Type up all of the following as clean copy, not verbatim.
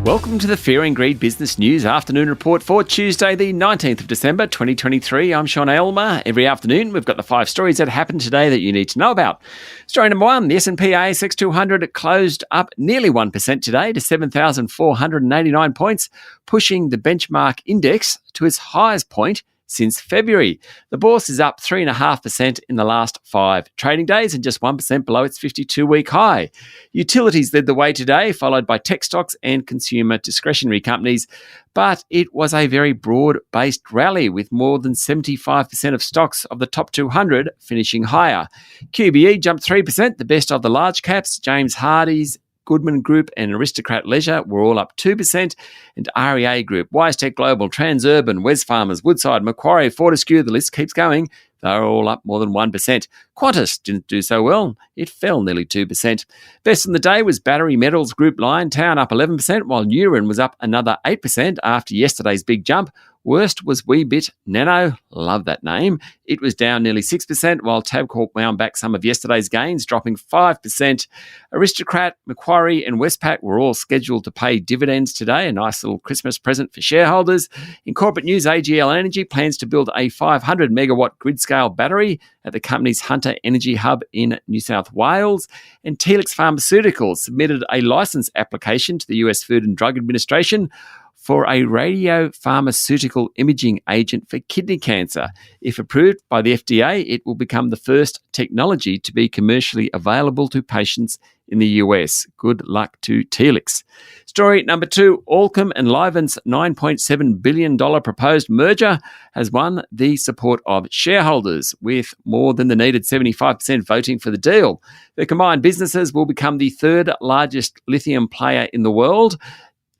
Welcome to the Fear and Greed Business News Afternoon Report for Tuesday, the 19th of December, 2023. I'm Sean Aylmer. Every afternoon, we've got the 5 stories that happened today that you need to know about. Story number 1, the S&P ASX 200 closed up nearly 1% today to 7,489 points, pushing the benchmark index to its highest point since February. The bourse is up 3.5% in the last 5 trading days and just 1% below its 52-week high. Utilities led the way today, followed by tech stocks and consumer discretionary companies. But it was a very broad-based rally with more than 75% of stocks of the top 200 finishing higher. QBE jumped 3%, the best of the large caps. James Hardie's, Goodman Group and Aristocrat Leisure were all up 2%, and REA Group, WiseTech Global, Transurban, Wesfarmers, Woodside, Macquarie, Fortescue, the list keeps going. They're all up more than 1%. Qantas didn't do so well. It fell nearly 2%. Best on the day was Battery Metals Group Liontown up 11%, while Neuren was up another 8% after yesterday's big jump. Worst was Weebit Nano, love that name. It was down nearly 6%, while Tabcorp wound back some of yesterday's gains, dropping 5%. Aristocrat, Macquarie and Westpac were all scheduled to pay dividends today, a nice little Christmas present for shareholders. In corporate news, AGL Energy plans to build a 500-megawatt grid-scale battery at the company's Hunter Energy Hub in New South Wales. And Telix Pharmaceuticals submitted a license application to the US Food and Drug Administration for a radiopharmaceutical imaging agent for kidney cancer. If approved by the FDA, it will become the first technology to be commercially available to patients in the US. Good luck to Telix. Story number 2, Allkem-Livent's $9.7 billion proposed merger has won the support of shareholders, with more than the needed 75% voting for the deal. The combined businesses will become the 3rd largest lithium player in the world.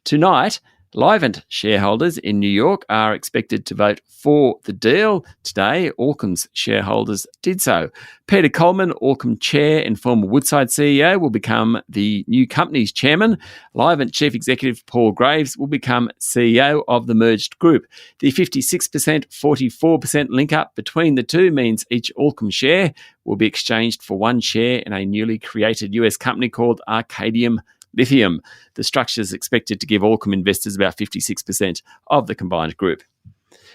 Tonight, Livent shareholders in New York are expected to vote for the deal. Today, Allkem's shareholders did so. Peter Coleman, Allkem chair and former Woodside CEO, will become the new company's chairman. Livent chief executive Paul Graves will become CEO of the merged group. The 56%, 44% link-up between the two means each Allkem share will be exchanged for one share in a newly created US company called Arcadium Lithium. The structure is expected to give Allkem investors about 56% of the combined group.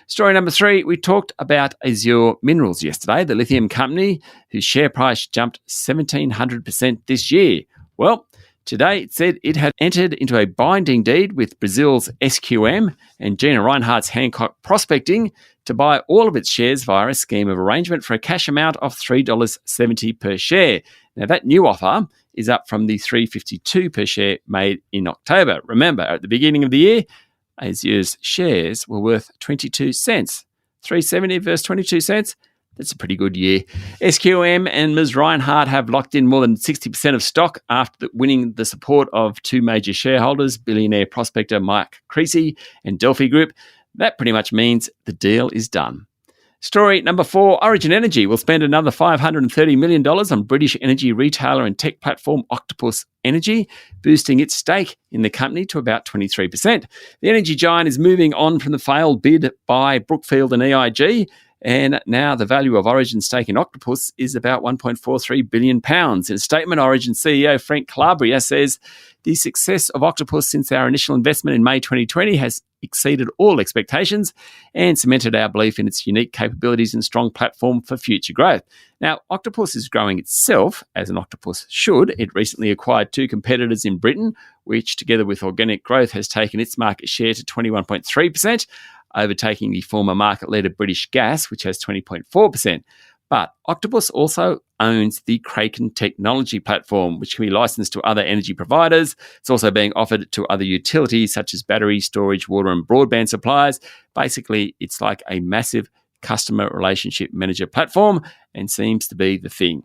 Story number 3, we talked about Azure Minerals yesterday, the lithium company whose share price jumped 1,700% this year. Well, today it said it had entered into a binding deed with Brazil's SQM and Gina Rinehart's Hancock Prospecting to buy all of its shares via a scheme of arrangement for a cash amount of $3.70 per share. Now, that new offer is up from the $3.52 per share made in October. Remember, at the beginning of the year, Azure's shares were worth 22 cents. $3.70 versus 22 cents. That's a pretty good year. SQM and Ms. Rinehart have locked in more than 60% of stock after winning the support of 2 major shareholders, billionaire prospector Mike Creasy and Delphi Group. That pretty much means the deal is done. Story number 4, Origin Energy will spend another $530 million on British energy retailer and tech platform Octopus Energy, boosting its stake in the company to about 23%. The energy giant is moving on from the failed bid by Brookfield and EIG, and now the value of Origin's stake in Octopus is about £1.43 billion. In a statement, Origin CEO Frank Calabria says, the success of Octopus since our initial investment in May 2020 has exceeded all expectations and cemented our belief in its unique capabilities and strong platform for future growth. Now, Octopus is growing itself, as an octopus should. It recently acquired 2 competitors in Britain, which together with organic growth has taken its market share to 21.3%, overtaking the former market leader British Gas, which has 20.4%. But Octopus also owns the Kraken technology platform, which can be licensed to other energy providers. It's also being offered to other utilities such as battery, storage, water and broadband suppliers. Basically, it's like a massive customer relationship manager platform and seems to be the thing.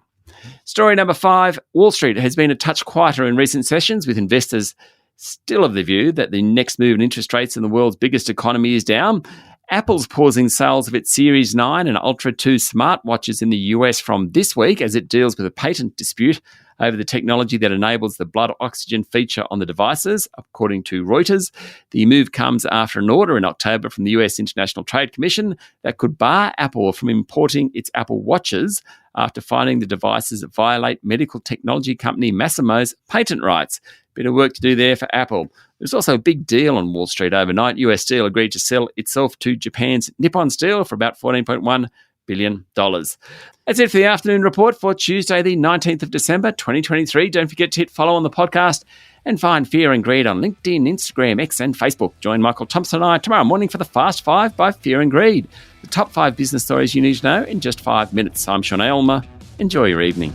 Story number 5, Wall Street has been a touch quieter in recent sessions, with investors still of the view that the next move in interest rates in the world's biggest economy is down. Apple's pausing sales of its Series 9 and Ultra 2 smartwatches in the US from this week as it deals with a patent dispute over the technology that enables the blood oxygen feature on the devices, according to Reuters. The move comes after an order in October from the US International Trade Commission that could bar Apple from importing its Apple Watches after finding the devices violate medical technology company Masimo's patent rights. Bit of work to do there for Apple. There's also a big deal on Wall Street overnight. US Steel agreed to sell itself to Japan's Nippon Steel for about $14.1 billion. That's it for the afternoon report for Tuesday, the 19th of December, 2023. Don't forget to hit follow on the podcast and find Fear and Greed on LinkedIn, Instagram, X and Facebook. Join Michael Thompson and I tomorrow morning for the Fast 5 by Fear and Greed. The top 5 business stories you need to know in just 5 minutes. I'm Sean Aylmer. Enjoy your evening.